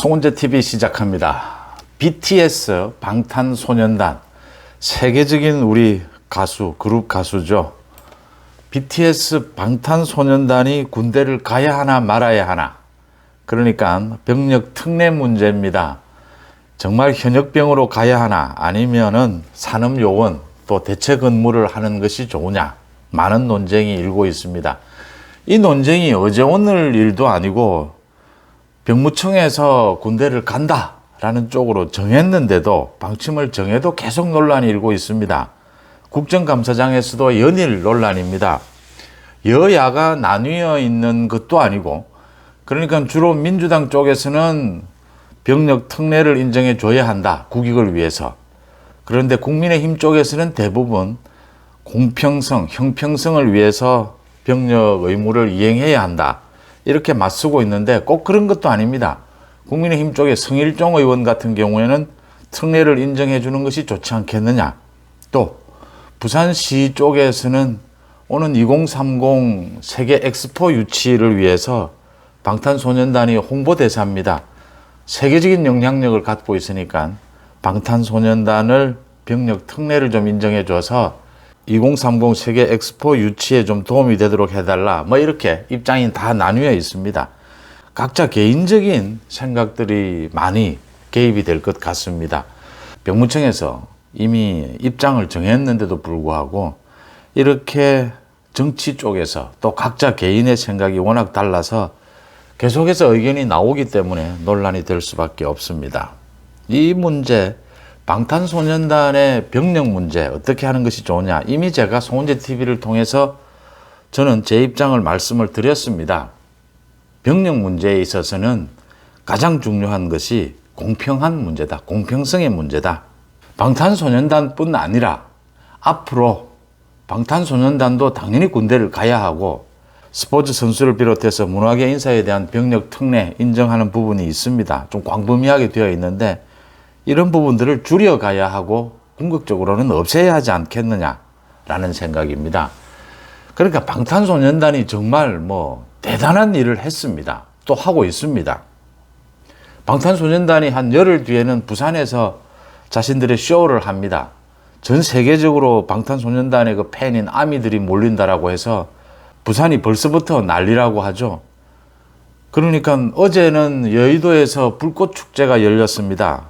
송은재TV 시작합니다. BTS 방탄소년단, 세계적인 우리 가수, 그룹 가수죠. BTS 방탄소년단이 군대를 가야 하나 말아야 하나. 그러니까 병력 특례 문제입니다. 정말 현역병으로 가야 하나 아니면은 산업요원 또 대체 근무를 하는 것이 좋으냐. 많은 논쟁이 일고 있습니다. 이 논쟁이 어제 오늘 일도 아니고 병무청에서 군대를 간다라는 쪽으로 정했는데도 방침을 정해도 계속 논란이 일고 있습니다. 국정감사장에서도 연일 논란입니다. 여야가 나뉘어 있는 것도 아니고, 그러니까 주로 민주당 쪽에서는 병력 특례를 인정해 줘야 한다, 국익을 위해서. 그런데 국민의힘 쪽에서는 대부분 공평성, 형평성을 위해서 병력 의무를 이행해야 한다, 이렇게 맞서고 있는데 꼭 그런 것도 아닙니다. 국민의힘 쪽의 성일종 의원 같은 경우에는 특례를 인정해 주는 것이 좋지 않겠느냐. 또 부산시 쪽에서는 오는 2030 세계 엑스포 유치를 위해서 방탄소년단이 홍보대사입니다. 세계적인 영향력을 갖고 있으니까 방탄소년단을 병력 특례를 좀 인정해 줘서 2030 세계 엑스포 유치에 좀 도움이 되도록 해달라, 뭐 이렇게 입장이 다 나뉘어 있습니다. 각자 개인적인 생각들이 많이 개입이 될 것 같습니다. 병무청에서 이미 입장을 정했는데도 불구하고 이렇게 정치 쪽에서 또 각자 개인의 생각이 워낙 달라서 계속해서 의견이 나오기 때문에 논란이 될 수밖에 없습니다. 이 문제, 방탄소년단의 병력 문제 어떻게 하는 것이 좋으냐, 이미 제가 송은재TV를 통해서 저는 제 입장을 말씀을 드렸습니다. 병력 문제에 있어서는 가장 중요한 것이 공평한 문제다, 공평성의 문제다. 방탄소년단뿐 아니라 앞으로 방탄소년단도 당연히 군대를 가야 하고, 스포츠 선수를 비롯해서 문화계 인사에 대한 병력 특례 인정하는 부분이 있습니다. 좀 광범위하게 되어 있는데 이런 부분들을 줄여가야 하고 궁극적으로는 없애야 하지 않겠느냐라는 생각입니다. 그러니까 방탄소년단이 정말 대단한 일을 했습니다. 또 하고 있습니다. 방탄소년단이 한 열흘 뒤에는 부산에서 자신들의 쇼를 합니다. 전 세계적으로 방탄소년단의 그 팬인 아미들이 몰린다라고 해서 부산이 벌써부터 난리라고 하죠. 그러니까 어제는 여의도에서 불꽃축제가 열렸습니다.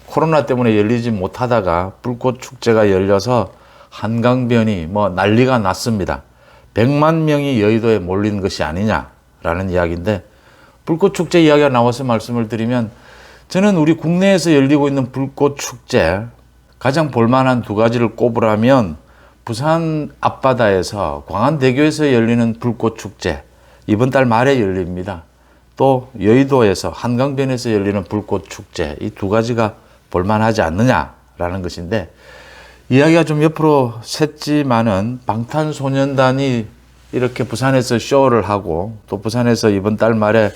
코로나 때문에 열리지 못하다가 불꽃축제가 열려서 한강변이 난리가 났습니다. 100만 명이 여의도에 몰린 것이 아니냐라는 이야기인데, 불꽃축제 이야기가 나와서 말씀을 드리면, 저는 우리 국내에서 열리고 있는 불꽃축제 가장 볼만한 두 가지를 꼽으라면 부산 앞바다에서 광안대교에서 열리는 불꽃축제, 이번 달 말에 열립니다. 또 여의도에서 한강변에서 열리는 불꽃축제, 이 두 가지가 볼만하지 않느냐라는 것인데, 이야기가 좀 옆으로 샜지만은 방탄소년단이 이렇게 부산에서 쇼를 하고 또 부산에서 이번 달 말에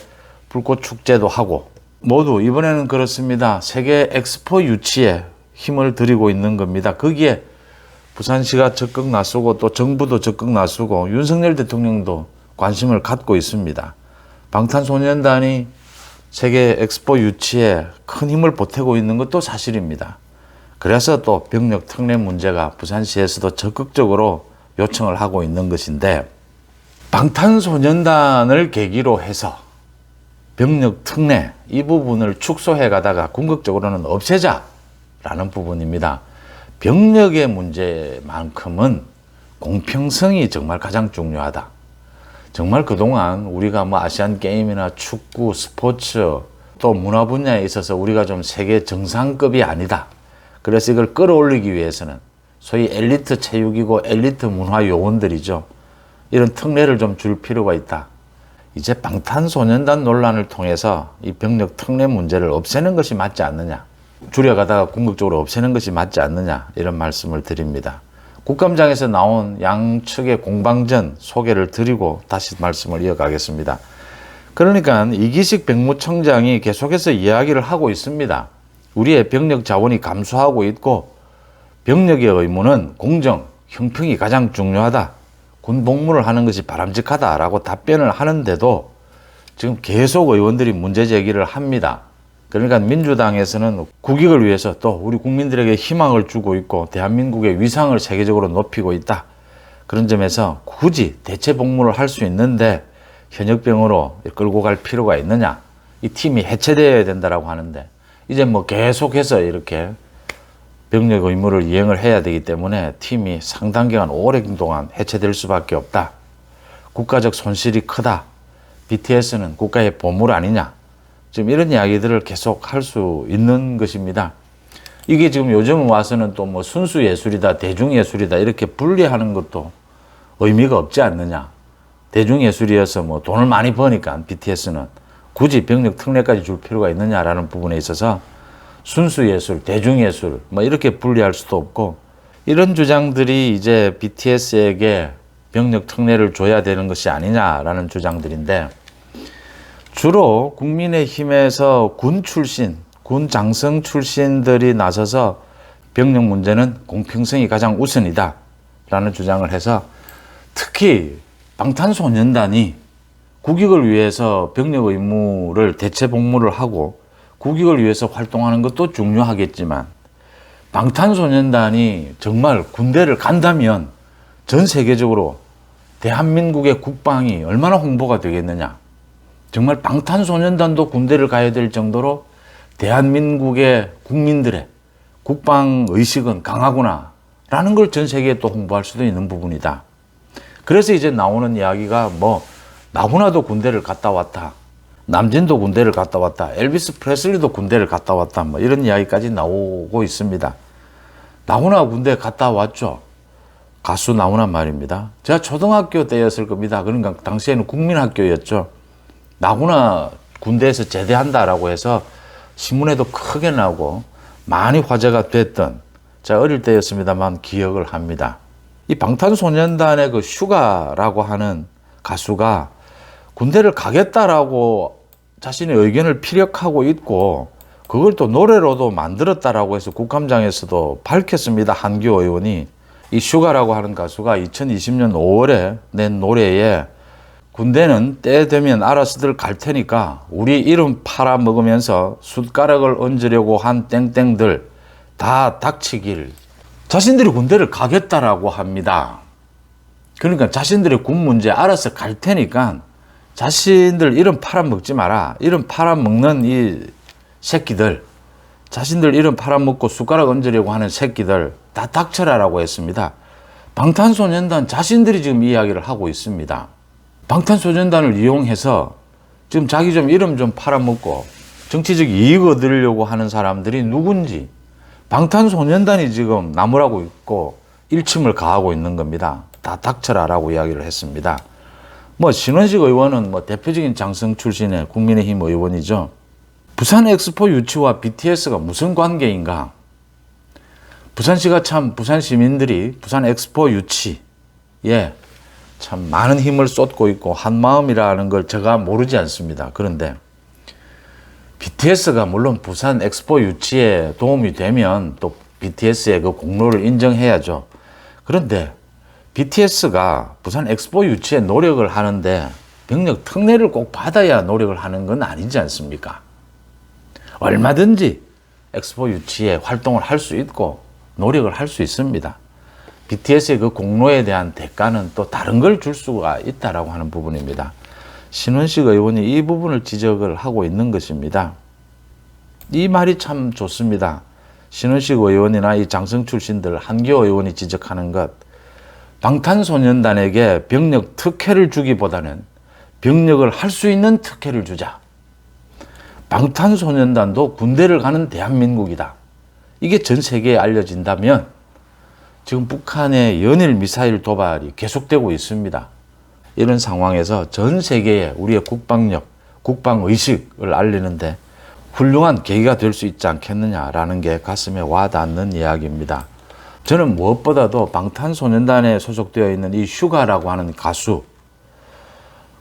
불꽃축제도 하고 모두 이번에는 그렇습니다. 세계 엑스포 유치에 힘을 들이고 있는 겁니다. 거기에 부산시가 적극 나서고 또 정부도 적극 나서고 윤석열 대통령도 관심을 갖고 있습니다. 방탄소년단이 세계 엑스포 유치에 큰 힘을 보태고 있는 것도 사실입니다. 그래서 또 병력 특례 문제가 부산시에서도 적극적으로 요청을 하고 있는 것인데, 방탄소년단을 계기로 해서 병력 특례 이 부분을 축소해 가다가 궁극적으로는 없애자라는 부분입니다. 병력의 문제만큼은 공평성이 정말 가장 중요하다. 정말 그동안 우리가 아시안 게임이나 축구, 스포츠 또 문화 분야에 있어서 우리가 좀 세계 정상급이 아니다. 그래서 이걸 끌어올리기 위해서는 소위 엘리트 체육이고 엘리트 문화 요원들이죠. 이런 특례를 좀 줄 필요가 있다. 이제 방탄소년단 논란을 통해서 이 병력 특례 문제를 없애는 것이 맞지 않느냐. 줄여가다가 궁극적으로 없애는 것이 맞지 않느냐, 이런 말씀을 드립니다. 국감장에서 나온 양측의 공방전 소개를 드리고 다시 말씀을 이어가겠습니다. 그러니까 이기식 병무청장이 계속해서 이야기를 하고 있습니다. 우리의 병력 자원이 감소하고 있고 병력의 의무는 공정, 형평이 가장 중요하다. 군 복무를 하는 것이 바람직하다라고 답변을 하는데도 지금 계속 의원들이 문제 제기를 합니다. 그러니까 민주당에서는 국익을 위해서 또 우리 국민들에게 희망을 주고 있고 대한민국의 위상을 세계적으로 높이고 있다. 그런 점에서 굳이 대체 복무를 할 수 있는데 현역병으로 끌고 갈 필요가 있느냐. 이 팀이 해체되어야 된다라고 하는데 이제 뭐 계속해서 이렇게 병력 의무를 이행을 해야 되기 때문에 팀이 상당 기간 오랜 동안 해체될 수밖에 없다. 국가적 손실이 크다. BTS는 국가의 보물 아니냐. 지금 이런 이야기들을 계속 할 수 있는 것입니다. 이게 지금 요즘 와서는 또 뭐 순수 예술이다, 대중 예술이다 이렇게 분리하는 것도 의미가 없지 않느냐. 대중 예술이어서 뭐 돈을 많이 버니까 BTS는 굳이 병력 특례까지 줄 필요가 있느냐라는 부분에 있어서 순수 예술, 대중 예술 뭐 이렇게 분리할 수도 없고 이런 주장들이 이제 BTS에게 병력 특례를 줘야 되는 것이 아니냐라는 주장들인데 주로 국민의힘에서 군 출신, 군 장성 출신들이 나서서 병력 문제는 공평성이 가장 우선이다 라는 주장을 해서 특히 방탄소년단이 국익을 위해서 병력 의무를 대체 복무를 하고 국익을 위해서 활동하는 것도 중요하겠지만 방탄소년단이 정말 군대를 간다면 전 세계적으로 대한민국의 국방이 얼마나 홍보가 되겠느냐. 정말 방탄소년단도 군대를 가야 될 정도로 대한민국의 국민들의 국방의식은 강하구나 라는 걸 전 세계에 또 홍보할 수도 있는 부분이다. 그래서 이제 나오는 이야기가 뭐 나훈아도 군대를 갔다 왔다. 남진도 군대를 갔다 왔다. 엘비스 프레슬리도 군대를 갔다 왔다. 뭐 이런 이야기까지 나오고 있습니다. 나훈아 군대 갔다 왔죠. 가수 나훈아 말입니다. 제가 초등학교 때였을 겁니다. 그러니까 당시에는 국민학교였죠. 나훈아 군대에서 제대한다라고 해서 신문에도 크게 나오고 많이 화제가 됐던 제가 어릴 때였습니다만 기억을 합니다. 이 방탄소년단의 그 슈가라고 하는 가수가 군대를 가겠다라고 자신의 의견을 피력하고 있고 그걸 또 노래로도 만들었다라고 해서 국감장에서도 밝혔습니다. 한규 의원이. 이 슈가라고 하는 가수가 2020년 5월에 낸 노래에 군대는 때 되면 알아서들 갈 테니까 우리 이름 팔아먹으면서 숟가락을 얹으려고 한 땡땡들 다 닥치길. 자신들이 군대를 가겠다라고 합니다. 그러니까 자신들의 군 문제 알아서 갈 테니까 자신들 이름 팔아먹지 마라. 이름 팔아먹는 이 새끼들, 자신들 이름 팔아먹고 숟가락 얹으려고 하는 새끼들 다 닥쳐라라고 했습니다. 방탄소년단 자신들이 지금 이야기를 하고 있습니다. 방탄소년단을 이용해서 지금 자기 좀 이름 좀 팔아먹고 정치적 이익 얻으려고 하는 사람들이 누군지 방탄소년단이 지금 나무라고 있고 일침을 가하고 있는 겁니다. 다 닥쳐라라고 이야기를 했습니다. 뭐 신원식 의원은 뭐 대표적인 장성 출신의 국민의힘 의원이죠. 부산 엑스포 유치와 BTS가 무슨 관계인가? 부산시가 참 부산 시민들이 부산 엑스포 유치에 참 많은 힘을 쏟고 있고 한마음이라는 걸 제가 모르지 않습니다. 그런데 BTS가 물론 부산 엑스포 유치에 도움이 되면 또 BTS의 그 공로를 인정해야죠. 그런데 BTS가 부산 엑스포 유치에 노력을 하는데 병력 특례를 꼭 받아야 노력을 하는 건 아니지 않습니까? 얼마든지 엑스포 유치에 활동을 할 수 있고 노력을 할 수 있습니다. BTS의 그 공로에 대한 대가는 또 다른 걸 줄 수가 있다라고 하는 부분입니다. 신원식 의원이 이 부분을 지적을 하고 있는 것입니다. 이 말이 참 좋습니다. 신원식 의원이나 이 장성 출신들 한교 의원이 지적하는 것, 방탄소년단에게 병력 특혜를 주기보다는 병력을 할 수 있는 특혜를 주자. 방탄소년단도 군대를 가는 대한민국이다. 이게 전 세계에 알려진다면 지금 북한의 연일 미사일 도발이 계속되고 있습니다. 이런 상황에서 전 세계에 우리의 국방력, 국방의식을 알리는데 훌륭한 계기가 될 수 있지 않겠느냐라는 게 가슴에 와닿는 이야기입니다. 저는 무엇보다도 방탄소년단에 소속되어 있는 이 슈가라고 하는 가수,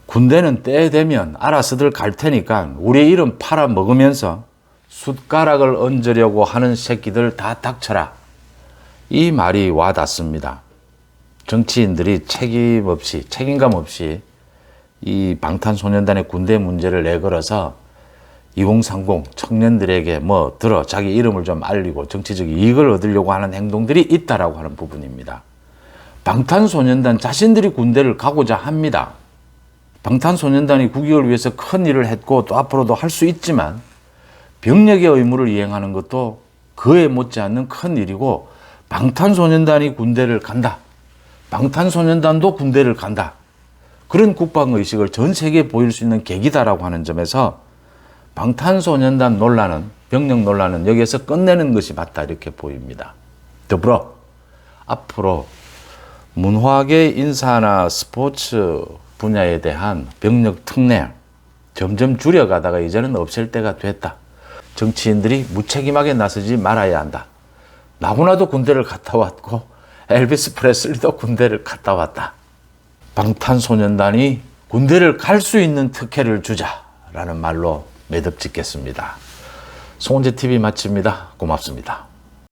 군대는 때 되면 알아서들 갈 테니까 우리 이름 팔아먹으면서 숟가락을 얹으려고 하는 새끼들 다 닥쳐라. 이 말이 와닿습니다. 정치인들이 책임감 없이 이 방탄소년단의 군대 문제를 내걸어서 2030 청년들에게 뭐 들어 자기 이름을 좀 알리고 정치적 이익을 얻으려고 하는 행동들이 있다라고 하는 부분입니다. 방탄소년단 자신들이 군대를 가고자 합니다. 방탄소년단이 국익을 위해서 큰 일을 했고 또 앞으로도 할 수 있지만 병력의 의무를 이행하는 것도 그에 못지않는 큰 일이고 방탄소년단이 군대를 간다. 방탄소년단도 군대를 간다. 그런 국방의식을 전 세계에 보일 수 있는 계기다라고 하는 점에서 방탄소년단 논란은, 병력 논란은 여기에서 끝내는 것이 맞다 이렇게 보입니다. 더불어 앞으로 문화계 인사나 스포츠 분야에 대한 병력 특례 점점 줄여가다가 이제는 없앨 때가 됐다. 정치인들이 무책임하게 나서지 말아야 한다. 나훈아도 군대를 갔다 왔고 엘비스 프레슬리도 군대를 갔다 왔다. 방탄소년단이 군대를 갈 수 있는 특혜를 주자라는 말로 매듭 짓겠습니다. 송은재 TV 마칩니다. 고맙습니다.